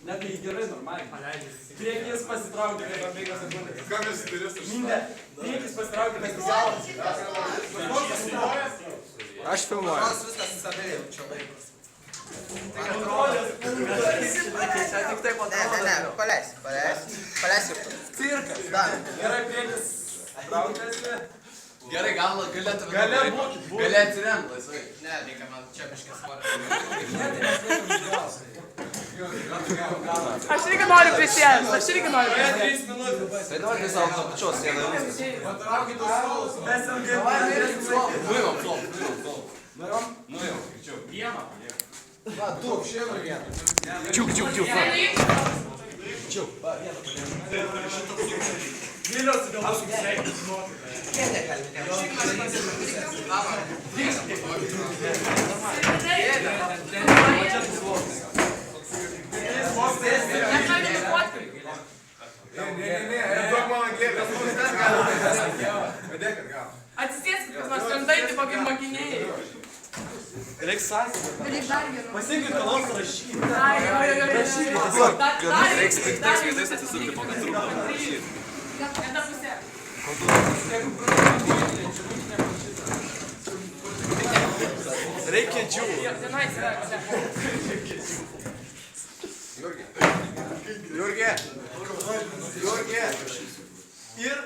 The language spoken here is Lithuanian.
Ne, tai gerai, normaliai. Priekis pasitraukti, kaip apie 5 sekundės. Ką mes turės už Minde, priekis pasitraukti, kaip galas. Aš filmuoju. Nors viskas įsavėjau, čia laikas. Tik taip Ne, paleis ir tu. Cirkas. Gerai, priekis traukiasi. Gerai, gal galėtume... Gali atsiremti laisvai. Ne, reikia man čia biškės svarą. Aš irgi noriu prisėsti, aš irgi noriu 3 prisėsti. minutės. Tai dabar visą ant pačios sieną viskas. Mes ilgai Nuėjom, greičiau. Vieną. Va, tu, šiandien vieną. Čiuk. Viliausi dėl aš sveikinu. Duok man gėlės, mums ten galima. Padėkit gal. Atsisėskit, kas nors rimtai, tipo kaip mokiniai. Reiks sakyti. Pasiekit, ką nors rašyti. Reiks vietais atsisukti po katrų. Viena pusė. Reikia džiūvų. Vienai yra. Jurgė. Ir.